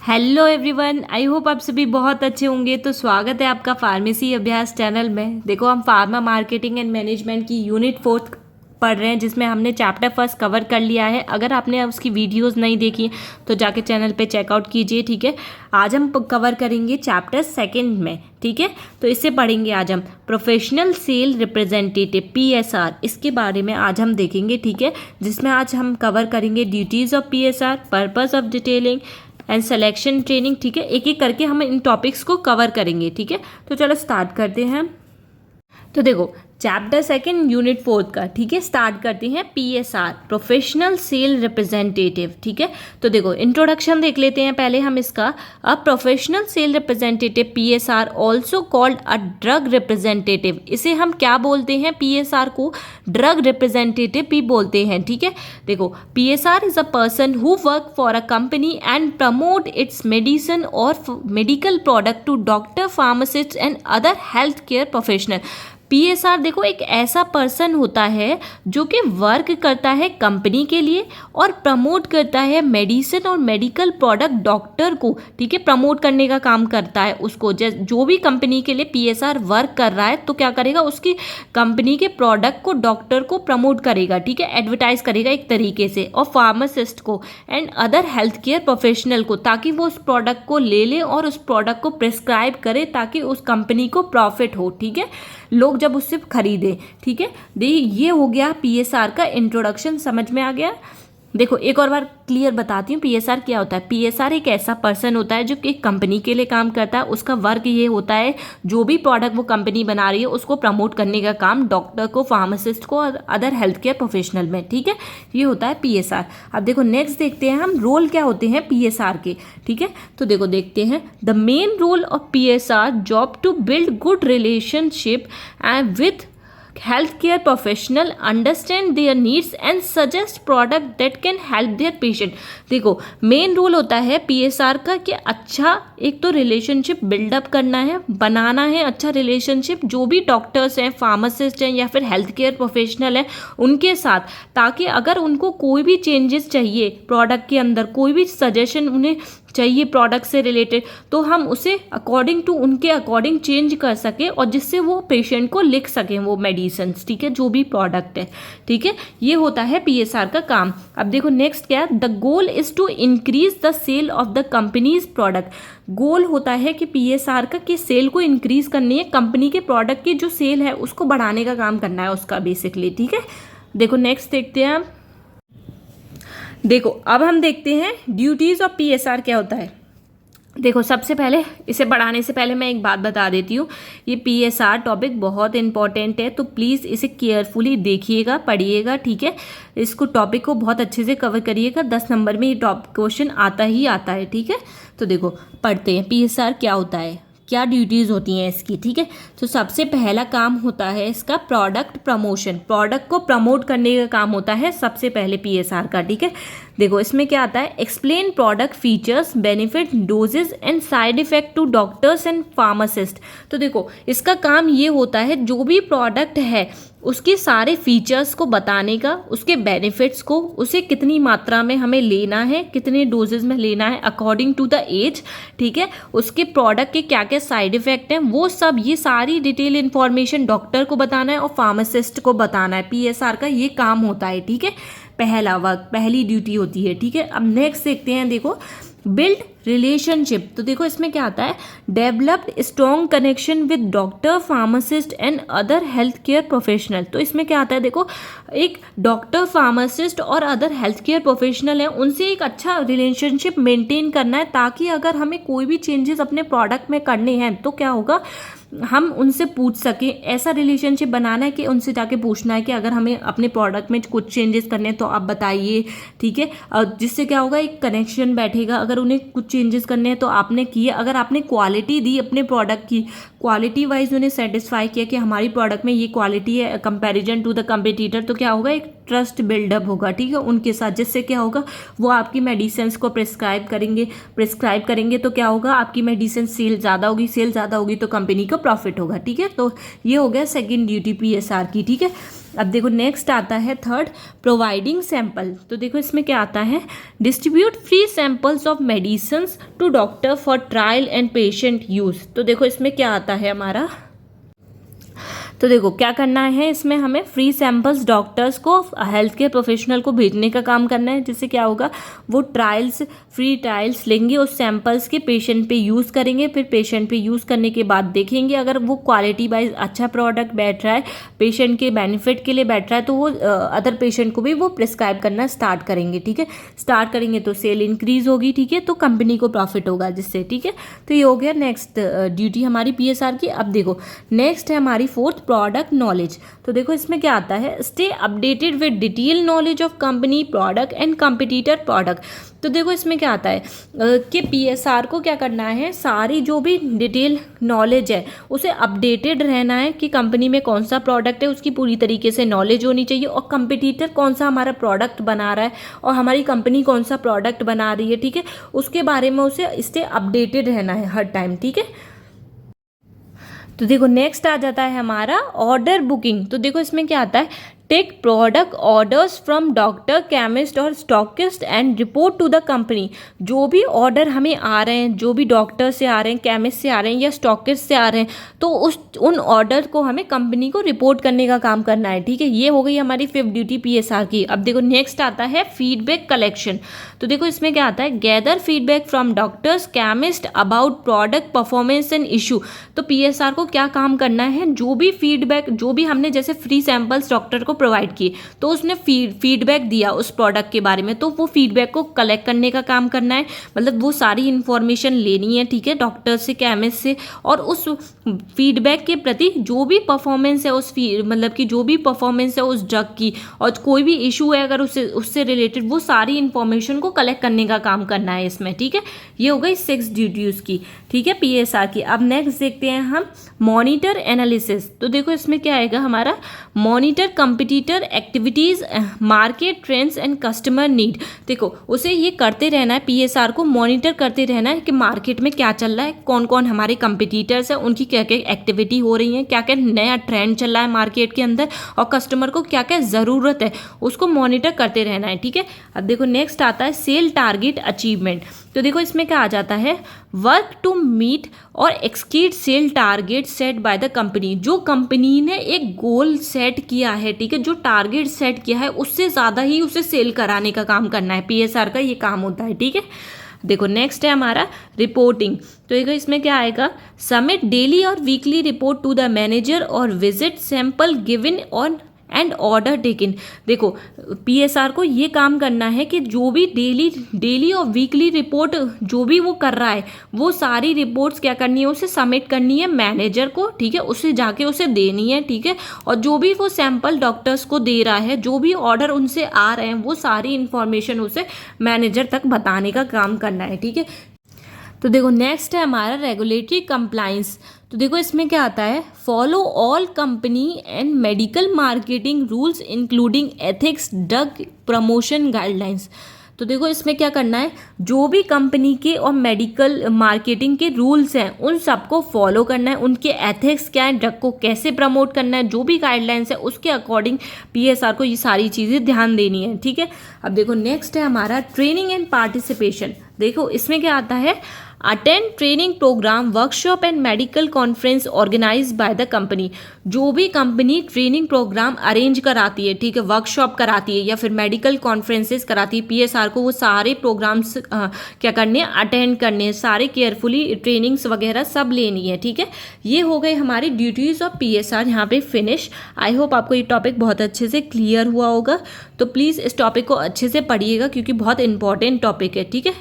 Hello everyone, I hope आप सभी बहुत अच्छे होंगे। तो स्वागत है आपका फार्मेसी अभ्यास चैनल में। देखो, हम फार्मा मार्केटिंग एंड मैनेजमेंट की यूनिट 4 पढ़ रहे हैं, जिसमें हमने चैप्टर फर्स्ट कवर कर लिया है। अगर आपने उसकी वीडियोस नहीं देखी तो जाके चैनल पे चेकआउट कीजिए, ठीक है। आज हम कवर करेंगे चैप्टर सेकंड में, ठीक है। तो इससे पढ़ेंगे आज हम प्रोफेशनल सेल रिप्रेजेंटेटिव PSR, इसके बारे में आज हम देखेंगे, ठीक है। जिसमें आज हम कवर करेंगे duties of PSR, purpose of detailing and selection training, ठीक है। एक एक करके हम इन टॉपिक्स को कवर करेंगे, ठीक है। तो चलो स्टार्ट करते हैं। तो देखो, चैप्टर सेकंड यूनिट 4 का, ठीक है, स्टार्ट करते हैं। PSR, प्रोफेशनल सेल रिप्रेजेंटेटिव, ठीक है। तो देखो, इंट्रोडक्शन देख लेते हैं पहले हम इसका। A professional sale representative PSR also called a drug representative. इसे हम क्या बोलते हैं? PSR को ड्रग रिप्रेजेंटेटिव भी बोलते हैं, ठीक है। देखो, PSR is a person who work for a company and promote its medicine और medical product to doctor, pharmacist and other health care professional. PSR देखो, एक ऐसा पर्सन होता है जो कि वर्क करता है कंपनी के लिए और प्रमोट करता है मेडिसिन और मेडिकल प्रोडक्ट डॉक्टर को, ठीक है। प्रमोट करने का काम करता है उसको। जो भी कंपनी के लिए PSR वर्क कर रहा है तो क्या करेगा, उसकी कंपनी के प्रोडक्ट को, डॉक्टर को प्रमोट करेगा, ठीक है, एडवर्टाइज करेगा एक तरीके से। और फार्मासिस्ट को and other health care professional को, ताकि वो उस प्रोडक्ट को ले ले और उस प्रोडक्ट को प्रिस्क्राइब करे, ताकि उस कंपनी को प्रॉफिट हो, ठीक है, लोग जब उससे खरीदे, ठीक है। ये हो गया PSR का इंट्रोडक्शन। समझ में आ गया? देखो, एक और बार क्लियर बताती हूँ PSR क्या होता है। PSR एक ऐसा पर्सन होता है जो कि कंपनी के लिए काम करता है। उसका वर्क ये होता है, जो भी प्रोडक्ट वो कंपनी बना रही है उसको प्रमोट करने का काम डॉक्टर को, फार्मासिस्ट को और अदर हेल्थ केयर प्रोफेशनल में, ठीक है। ये होता है PSR। अब देखो, नेक्स्ट देखते हैं हम रोल क्या होते हैं PSR के, ठीक है। तो देखो, देखते हैं the main role of PSR job to build good relationship and with healthcare professional, understand their needs and suggest product that can help their patient। देखो, मेन रोल होता है PSR का कि अच्छा एक तो रिलेशनशिप बिल्डअप करना है, बनाना है अच्छा रिलेशनशिप जो भी डॉक्टर्स हैं, फार्मासिस्ट हैं या फिर हेल्थ केयर प्रोफेशनल हैं उनके साथ, ताकि अगर उनको कोई भी चेंजेस चाहिए प्रोडक्ट के अंदर, कोई भी सजेशन उन्हें चाहिए प्रोडक्ट से रिलेटेड, तो हम उसे अकॉर्डिंग टू उनके अकॉर्डिंग चेंज कर सकें और जिससे वो पेशेंट को लिख सकें वो मेडिसिन, ठीक है, जो भी प्रोडक्ट है, ठीक है। ये होता है PSR का काम। अब देखो, नेक्स्ट क्या है, the goal is to increase the sale of the company's product. Goal होता है कि PSR का कि सेल को इंक्रीज करनी है, कंपनी के प्रोडक्ट की जो सेल है उसको बढ़ाने का काम करना है उसका बेसिकली, ठीक है। देखो, नेक्स्ट देखते हैं हम। देखो, अब हम देखते हैं ड्यूटीज़ ऑफ PSR क्या होता है। देखो, सबसे पहले इसे बढ़ाने से पहले मैं एक बात बता देती हूँ, ये PSR टॉपिक बहुत इंपॉर्टेंट है, तो प्लीज़ इसे केयरफुली देखिएगा, पढ़िएगा, ठीक है। इसको टॉपिक को बहुत अच्छे से कवर करिएगा। 10 नंबर में ये क्वेश्चन आता ही आता है, ठीक है। तो देखो, पढ़ते हैं PSR क्या होता है, क्या ड्यूटीज़ होती हैं इसकी, ठीक है। तो सबसे पहला काम होता है इसका प्रोडक्ट प्रमोशन। प्रोडक्ट को प्रमोट करने का काम होता है सबसे पहले PSR का, ठीक है। देखो, इसमें क्या आता है, explain product features, benefit, dosages and side effect to doctors and pharmacist. तो देखो, इसका काम ये होता है जो भी प्रोडक्ट है उसके सारे फीचर्स को बताने का, उसके बेनिफिट्स को, उसे कितनी मात्रा में हमें लेना है, कितने डोजेज में लेना है अकॉर्डिंग टू द एज, ठीक है, उसके प्रोडक्ट के क्या क्या साइड इफेक्ट हैं, वो सब, ये सारी डिटेल इन्फॉर्मेशन डॉक्टर को बताना है और फार्मासिस्ट को बताना है। PSR का ये काम होता है, ठीक है। पहला वर्क, पहली ड्यूटी होती है, ठीक है। अब नेक्स्ट देखते हैं। देखो, बिल्ड रिलेशनशिप। तो देखो, इसमें क्या आता है, developed strong connection with doctor, pharmacist and other health care professional. तो इसमें क्या आता है, देखो, एक डॉक्टर, फार्मासिस्ट और अदर हेल्थ केयर प्रोफेशनल है, उनसे एक अच्छा रिलेशनशिप मेंटेन करना है, ताकि अगर हमें कोई भी चेंजेस अपने प्रोडक्ट में करने हैं तो क्या होगा, हम उनसे पूछ सकें। ऐसा रिलेशनशिप बनाना है कि उनसे जाके पूछना है कि अगर हमें अपने प्रोडक्ट में कुछ चेंजेस करने हैं तो आप बताइए, ठीक है। और जिससे क्या होगा, एक कनेक्शन बैठेगा। अगर उन्हें कुछ चेंजेस करने हैं तो आपने किए, अगर आपने क्वालिटी दी अपने प्रोडक्ट की, क्वालिटी वाइज उन्हें सेटिस्फाई किया कि हमारी प्रोडक्ट में ये क्वालिटी है कंपैरिजन टू द कंपटीटर, तो क्या होगा, एक ट्रस्ट बिल्डअप होगा, ठीक है, उनके साथ। जिससे क्या होगा, वो आपकी मेडिसिन को प्रिस्क्राइब करेंगे तो क्या होगा, आपकी मेडिसिन सेल ज़्यादा होगी, सेल ज़्यादा होगी तो कंपनी को प्रॉफिट होगा, ठीक है। तो ये हो गया सेकंड ड्यूटी PSR की, ठीक है। अब देखो नेक्स्ट आता है थर्ड, प्रोवाइडिंग सैंपल। तो देखो इसमें क्या आता है, distribute free samples of medicines to doctor for trial and patient use. तो देखो इसमें क्या आता है हमारा, तो देखो क्या करना है, इसमें हमें फ्री सैंपल्स डॉक्टर्स को, हेल्थ केयर प्रोफेशनल को भेजने का काम करना है, जिससे क्या होगा, वो ट्रायल्स, फ्री ट्रायल्स लेंगे, उस सैंपल्स के पेशेंट पे यूज़ करेंगे, फिर पेशेंट पे यूज़ करने के बाद देखेंगे अगर वो क्वालिटी वाइज अच्छा प्रोडक्ट बैठ रहा है, पेशेंट के बेनिफिट के लिए बैठ रहा है, तो वो अदर पेशेंट को भी वो प्रिस्क्राइब करना स्टार्ट करेंगे। ठीक है, स्टार्ट करेंगे तो सेल इंक्रीज होगी। ठीक है, तो कंपनी को प्रॉफिट होगा जिससे। ठीक है, तो ये हो गया नेक्स्ट ड्यूटी हमारी PSR की। अब देखो नेक्स्ट है हमारी फोर्थ, प्रोडक्ट नॉलेज। तो देखो इसमें क्या आता है, stay updated with detail knowledge of company product and competitor product. तो देखो इसमें क्या आता है कि PSR को क्या करना है, सारी जो भी डिटेल नॉलेज है उसे अपडेटेड रहना है कि कंपनी में कौन सा प्रोडक्ट है, उसकी पूरी तरीके से नॉलेज होनी चाहिए, और कंपिटिटर कौन सा हमारा प्रोडक्ट बना रहा है और हमारी कंपनी कौन सा प्रोडक्ट बना रही है। ठीक है, उसके बारे में उसे स्टे अपडेटेड रहना है हर टाइम। ठीक है, तो देखो नेक्स्ट आ जाता है हमारा ऑर्डर बुकिंग। तो देखो इसमें क्या आता है, take product orders from doctor, chemist और stockist and report to the company. जो भी ऑर्डर हमें आ रहे हैं, जो भी डॉक्टर से आ रहे हैं, केमिस्ट से आ रहे हैं या स्टॉकिस्ट से आ रहे हैं, तो उन ऑर्डर को हमें कंपनी को रिपोर्ट करने का काम करना है। ठीक है, ये हो गई हमारी फिफ्थ ड्यूटी PSR की। अब देखो नेक्स्ट आता है फीडबैक कलेक्शन। तो देखो इसमें क्या आता है, gather feedback from doctors, chemist about product performance and issue. तो PSR को क्या काम करना है, जो भी फीडबैक, जो भी हमने जैसे फ्री सैंपल्स डॉक्टर को प्रोवाइड किए, तो उसने फीडबैक दिया उस प्रोडक्ट के बारे में, तो वो फीडबैक को कलेक्ट करने का काम करना है, मतलब वो सारी इन्फॉर्मेशन लेनी है। ठीक है, डॉक्टर से, केमिस्ट से, और उस फीडबैक के प्रति जो भी परफॉर्मेंस है उस मतलब कि जो भी परफॉर्मेंस है उस ड्रग की, और कोई भी इशू है अगर उससे रिलेटेड, वो सारी इन्फॉर्मेशन को कलेक्ट करने का काम करना है इसमें। ठीक है, ये हो गई 6 ड्यूटीज की। ठीक है, PSR की। अब नेक्स्ट देखते हैं हम मॉनिटर एनालिसिस। तो देखो इसमें क्या आएगा हमारा, monitor competitor activities, market trends and customer need. देखो उसे ये करते रहना है, PSR को मॉनिटर करते रहना है कि मार्केट में क्या चल रहा है, कौन कौन हमारे कंपिटिटर्स हैं, उनकी क्या क्या एक्टिविटी हो रही है, क्या क्या नया ट्रेंड चल रहा है मार्केट के अंदर, और कस्टमर को क्या क्या ज़रूरत है, उसको मॉनिटर करते रहना है। ठीक है, अब देखो नेक्स्ट आता है सेल टारगेट अचीवमेंट। तो देखो इसमें क्या आ जाता है, वर्क टू मीट और exceed sale target set by the company. जो कंपनी ने एक गोल सेट किया है, ठीक है, जो टारगेट सेट किया है उससे ज़्यादा ही उसे सेल कराने का काम करना है, PSR का ये काम होता है। ठीक है, देखो नेक्स्ट है हमारा रिपोर्टिंग। तो देखो इसमें क्या आएगा, सबमिट डेली और weekly report to the manager और visit sample given on and order taken. देखो PSR को ये काम करना है कि जो भी डेली और वीकली रिपोर्ट जो भी वो कर रहा है, वो सारी रिपोर्ट्स क्या करनी है, उसे सबमिट करनी है मैनेजर को। ठीक है, उसे जाके उसे देनी है। ठीक है, और जो भी वो सैंपल डॉक्टर्स को दे रहा है, जो भी ऑर्डर उनसे आ रहे हैं, वो सारी इन्फॉर्मेशन उसे मैनेजर तक बताने का काम करना है। ठीक है, तो देखो नेक्स्ट है हमारा रेगुलेटरी कंप्लाइंस। तो देखो इसमें क्या आता है, follow all company and medical marketing rules including ethics, drug promotion guidelines. तो देखो इसमें क्या करना है, जो भी कंपनी के और मेडिकल मार्केटिंग के रूल्स हैं उन सबको फॉलो करना है, उनके एथिक्स क्या है, ड्रग को कैसे प्रमोट करना है, जो भी गाइडलाइंस है उसके अकॉर्डिंग PSR को ये सारी चीज़ें ध्यान देनी है। ठीक है, अब देखो नेक्स्ट है हमारा ट्रेनिंग एंड पार्टिसिपेशन। देखो इसमें क्या आता है, attend training programme, workshop and medical conference organise by the company. जो भी कंपनी ट्रेनिंग प्रोग्राम अरेंज कराती है, ठीक है, वर्कशॉप कराती है या फिर मेडिकल कॉन्फ्रेंसेस कराती है, PSR को वो सारे प्रोग्राम्स क्या करने हैं, अटेंड करने हैं, सारे केयरफुली ट्रेनिंग्स वगैरह सब लेनी है। ठीक है, ये हो गए हमारी ड्यूटीज़ ऑफ PSR यहाँ पे फिनिश। आई होप आपको ये टॉपिक बहुत अच्छे से क्लियर हुआ होगा। तो प्लीज़ इस टॉपिक को अच्छे से पढ़िएगा क्योंकि बहुत इंपॉर्टेंट टॉपिक है। ठीक है।